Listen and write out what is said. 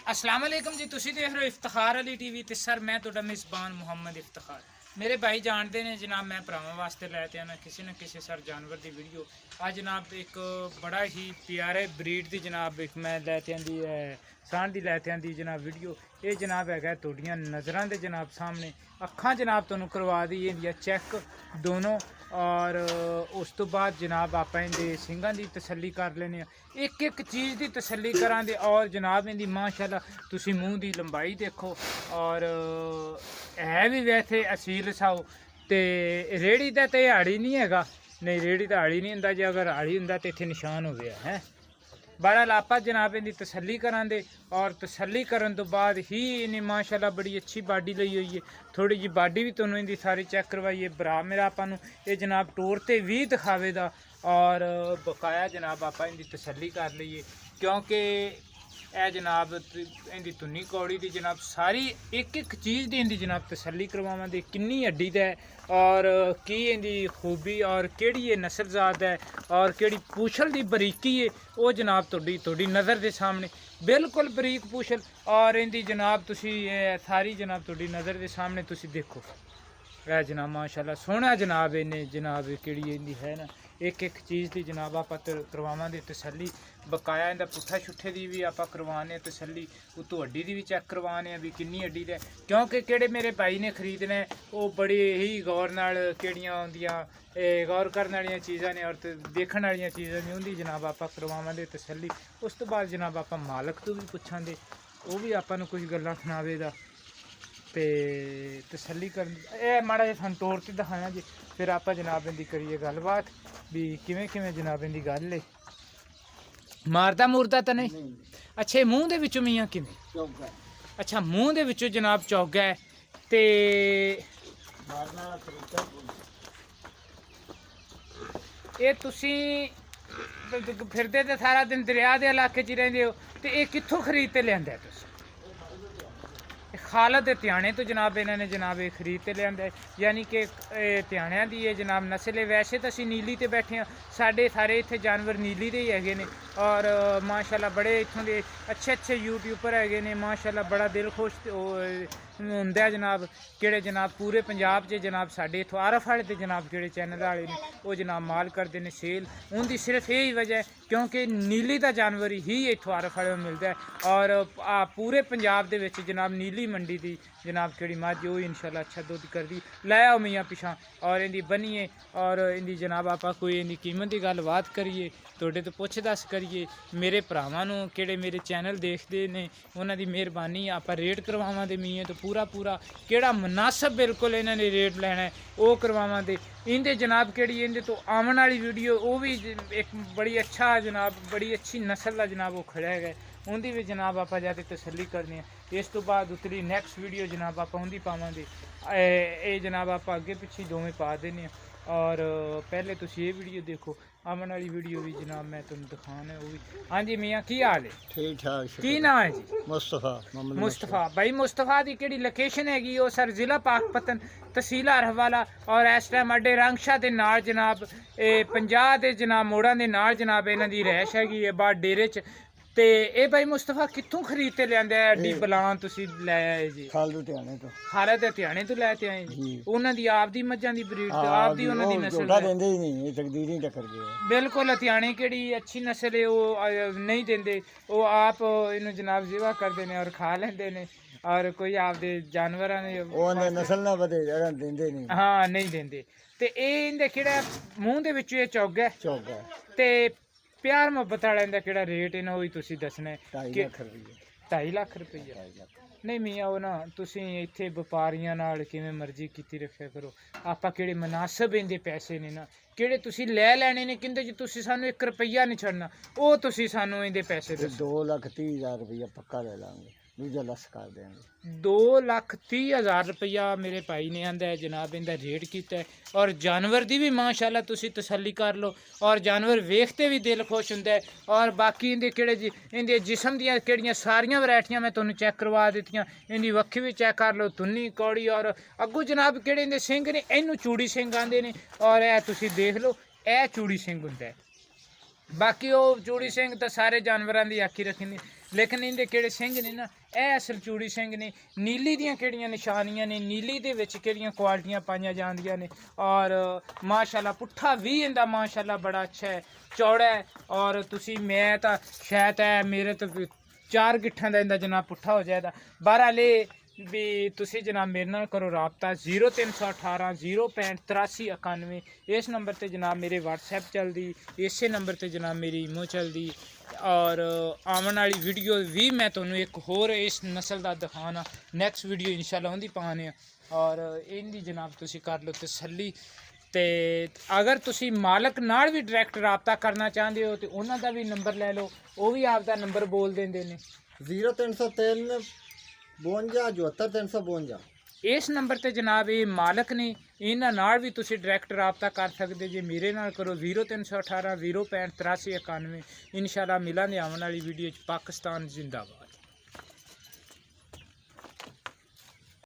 अस्सलाम वालेकुम जी, तुसी देख रहे हो इफ्तिखार अली टीवी ते सर मैं तुहाडा मेज़बान मुहम्मद इफ्तिखार। मेरे भाई जानते ने जनाब मैं भरावां वास्ते लैते आना किसी न किसी सर जानवर की वीडियो। आज जनाब एक बड़ा ही प्यारे ब्रीड की जनाब एक मैं लैते आंदी सांड की लैते आंदी जनाब वीडियो। ये जनाब है तुहाडियां नज़रां दे जनाब सामने अखां जनाब तुहानूं करवा दी इंदियां चैक दोनों। और उस तो बाद जनाब आप इनके सिंगां की तसल्ली कर लेने एक एक चीज़ की तसल्ली करा दे। और जनाब इनकी माशाल्लाह तुसी मूँह की लंबाई देखो और है भी वैसे असील साओ तो रेहड़ी का तो हाड़ी नहीं है, नहीं रेहड़ी तो हाड़ी नहीं होंदा, जे अगर हाड़ी होंदा तो इत्थे निशान हो गया है। बड़ा लापा जनाब इनकी तसल्ली करा दे और तसल्ली करन तो बाद ही इन्हें माशाल्लाह बड़ी अच्छी बाडी लई हुई है। थोड़ी जी बाडी भी तुहानूं इनकी सारी चेक करवाइए। भरा मेरा आपां नूं ये जनाब टोर ते भी दिखावेगा और बकाया जनाब आप इनकी तसल्ली कर लीए, क्योंकि ए जनाब इनकी तुन्नी कौड़ी की जनाब सारी एक एक चीज़ की इनकी जनाब तसल्ली करवावांगे किन्नी हड्डी दा है और की इनकी खूबी और केड़ी ये नस्ल जात है और केड़ी पूछल की बरीकी है वो जनाब थोड़ी नज़र के सामने बिल्कुल बरीक पूछल। और इनकी जनाब तुसी सारी जनाब थोड़ी नज़र के सामने तुसी देखो है जनाब माशाल्लाह सोहना जनाब इन्हें जनाब केड़ी इनकी है ना एक एक चीज़ की जनाब आप करवावांगे तसल्ली। बकाया इनका पुट्ठा छुट्ठे की भी आप करवाने तसल्ली, उतों हड्डी की भी चेक करवाने भी किन्नी हड्डी है, क्योंकि केड़े मेरे भाई ने खरीदने वो बड़ी ही गौर नाल केड़ियां होंदियां गौर करने वाली चीज़ां ने और देखने वाली चीज़ां ने उनकी जनाब आप करवावांगे तसल्ली। उस तो बाद जनाब आप मालक तो भी पुछांगे वो भी आपां नूं कुछ गल्लां सुणावेगा तो तसल्ली कर माड़ा जिहा थानूं तौर ते दिखाया जी। फिर आप जनाब इनकी करिए गलबात भी किवें किवें जनाब इनकी गल है। मारदा मुरदा तो नहीं? अच्छा मूँह दे विचों मियाँ किवें? अच्छा मूँह दे विचों जनाब चौगा है ते ये तुसी फिरदे ते सारा दिन दरिया दे इलाके च रहिंदे हो ते ये कित्थों खरीद ते लिआंदा है तुसी? खालद त्याणे तो जनाब इन्होंने जनाब ये खरीद ते लिया है, यानी कि त्याणियां दी जनाब नस्ल है। वैसे तो असीं नीली ते बैठे हाँ, साढ़े सारे इत्थे जानवर नीली दे ही हैगे ने और माशाल्लाह बड़े इत्थों दे अच्छे अच्छे यूट्यूबर हैगे ने माशाल्लाह बड़ा दिल खुश होंदा है जनाब। केड़े जनाब पूरे पंजाब च जनाब साढ़े इत्थों आरफ वाले ते जनाब केड़े चैनल वाले ने वो जनाब माल करते हैं सेल। उनकी सिर्फ यही वजह है क्योंकि नीली का जानवर ही इत्थों आरफ वाले मिलता है और पूरे पंजाब दे विच जनाब नीली मंडी की जनाब केड़ी मझ वो इंशाल्लाह अच्छा दुध कर दी लै आओ मियाँ पिछा और इनकी बनिए और इनकी जनाब आप कोई इनकी कीमत की गल बात करिए थोड़े तो पुछ दस करिए। मेरे भरावां नूं केड़े मेरे चैनल देखते ने उन्हां दी मेहरबानी आप रेट करवावांगे मियाँ तो पूरा पूरा केड़ा मुनासिब बिल्कुल इन्हां ने रेट लैना है वो करवावांगे। इंदे जनाब केड़ी इंदे तो आवन वाली वीडियो वो भी एक बड़ी अच्छा जनाब बड़ी अच्छी नस्ल का जनाब वो खड़ा है उनकी भी जनाब आप जाके तसल्ली करनी है। इस तो बाद उतरी नैक्सट वीडियो जनाब आप उनकी पावांगे ये जनाब आप अगे पिछे दोवें पा देने और पहले तुम ये वीडियो देखो आमन वाली वीडियो भी जनाब मैं तुम दिखाना है वो भी। हाँ जी मियाँ की हाल है? ठीक ठाक। की नाम है जी? मुस्तफा। मुस्तफा भाई मुस्तफा की केड़ी लोकेशन हैगी वो सर जिला पाकपतन तहसील हरवाला और इस टाइम अड्डे रंगशाह के नाल जनाब 50 के जनाब मोड़ा के नाल जनाब इन्हां दी रैश हैगी है बाहर डेरे च। ते ए भाई मुस्तफा कित्थों खरीद ते लिआंदा है एडी बलान तुसी लै आए जी? खालू त्याणे तो। खालद त्याणे तो लैते आए जी। उन्हां दी आप दी मज्जां दी ब्रीड ते आप दी उन्हां दी नस्ल झोटा देंदे ही नहीं, ये तकदीर ही टक्कर गई है। बिल्कुल त्याणे केड़ी अच्छी नस्ल है वो नहीं देंदे वो आप इन्हू जनाब जिवा करते हैं और खा लेंदे ने और कोई आपदे जानवरां ने वो नस्ल ना बदे जरा देंदे नहीं। हाँ नहीं देंदे ते ए इंदे केड़ा मूँह दे विचों ये चौगा चौका ते प्यार मुहब्बत वाले इंदा केड़ा रेट इन्हां होई तुसी दसना है 2.5 लाख रुपये। 2.5 लाख रुपया? नहीं मियाँ वो ना तुसी इत्थे व्यापारियां नाल किवें मर्जी कीती रखिया करो। आपां केड़े मुनासिब इंदे पैसे ने ना केड़े तुसी लै लैने ने किंदे च तुसी सानू 1 रुपया नहीं छड़ना वो तुसी सानू इंदे पैसे दसो। 2,30,000 रुपया पक्का ले लांगे, दूजा लस कर देंगे। 2,30,000 रुपया मेरे भाई ने आंदा है जनाब इंदा रेट किया है और जानवर दी भी माशाल्लाह तुसी तसल्ली कर लो और जानवर वेखते भी दिल खुश होंदा है। और बाकी इंदे केड़े इंदे जिस्म दियां केड़ियां सारियां वैरायटियां मैं तुहानूं चेक करवा दित्तियां। इंदी वक्खी भी चेक कर लो तुन्नी कौड़ी और अग्गू जनाब केड़े इंदे सिंग ने इनू चूड़ी सिंग आंदे ने और ए तुसी देख लो ए चूड़ी सिंग हुंदा है। बाकी वो चूड़ी सिंह तो सारे जानवरों की आखी रखी ਲੇਕਿਨ ਇਹਦੇ ਕਿਹੜੇ ਸਿੰਘ ਨੇ ਨਾ, ਇਹ ਅਸਲ ਚੂੜੀ ਸਿੰਘ ਨੇ। ਨੀਲੀ ਦੀਆਂ ਕਿਹੜੀਆਂ ਨਿਸ਼ਾਨੀਆਂ ਨੇ, ਨੀਲੀ ਦੇ ਵਿੱਚ ਕਿਹੜੀਆਂ ਕੁਆਲਿਟੀਆਂ ਪਾਈਆਂ ਜਾਂਦੀਆਂ ਨੇ। ਔਰ ਮਾਸ਼ਾਅੱਲਾ ਪੁੱਠਾ ਵੀ ਇਹਦਾ ਮਾਸ਼ਾਅੱਲਾ ਬੜਾ ਅੱਛਾ ਹੈ, ਚੌੜਾ ਹੈ। ਔਰ ਤੁਸੀਂ ਮੈਂ ਤਾਂ ਸ਼ਾਇਦ ਹੈ ਮੇਰੇ ਤੋਂ 4 ਗਿੱਠਾਂ ਦਾ ਇਹਦਾ ਜਨਾਬ ਪੁੱਠਾ ਹੋ ਜਾਏਗਾ। ਬਹਰਾਲ ਵੀ ਤੁਸੀਂ ਜਨਾਬ ਮੇਰੇ ਨਾਲ ਕਰੋ ਰਾਬਤਾ 0318 065 8391। ਇਸ ਨੰਬਰ ਤੇ ਜਨਾਬ ਮੇਰੇ WhatsApp ਚੱਲਦੀ, ਇਸੇ ਨੰਬਰ ਤੇ ਜਨਾਬ ਮੇਰੀ ਈਮੋ ਚੱਲਦੀ। ਔਰ ਆਉਣ ਵਾਲੀ ਵੀਡੀਓ ਵੀ ਮੈਂ ਤੁਹਾਨੂੰ ਇੱਕ ਹੋਰ ਇਸ ਨਸਲ ਦਾ ਦਿਖਾਣਾ, ਨੈਕਸਟ ਵੀਡੀਓ ਇਨਸ਼ਾਅੱਲਾ ਉਹਦੀ ਪਾਣੇ। ਔਰ ਇਹਦੀ ਜਨਾਬ ਤੁਸੀਂ ਕਰ ਲਓ ਤਸੱਲੀ। ਤੇ ਅਗਰ ਤੁਸੀਂ ਮਾਲਕ ਨਾਲ ਵੀ ਡਾਇਰੈਕਟ ਰਾਬਤਾ ਕਰਨਾ ਚਾਹੁੰਦੇ ਹੋ ਤੇ ਉਹਨਾਂ ਦਾ ਵੀ ਨੰਬਰ ਲੈ ਲਓ, ਉਹ ਵੀ ਆਪਦਾ ਨੰਬਰ ਬੋਲ ਦਿੰਦੇ ਨੇ 0303 52 74 352। ਇਸ ਨੰਬਰ ਤੇ ਜਨਾਬ ਇਹ ਮਾਲਕ ਨੇ, ਇਹਨਾਂ ਨਾਲ ਵੀ ਤੁਸੀਂ ਡਾਇਰੈਕਟ ਰਾਬਤਾ ਕਰ ਸਕਦੇ ਜੇ। ਮੇਰੇ ਨਾਲ ਕਰੋ 0318 065 8391। ਇਨਸ਼ਾਅੱਲਾ ਮਿਲਾਂਗੇ ਆਉਣ ਵਾਲੀ ਵੀਡੀਓ 'ਚ। ਪਾਕਿਸਤਾਨ ਜ਼ਿੰਦਾਬਾਦ।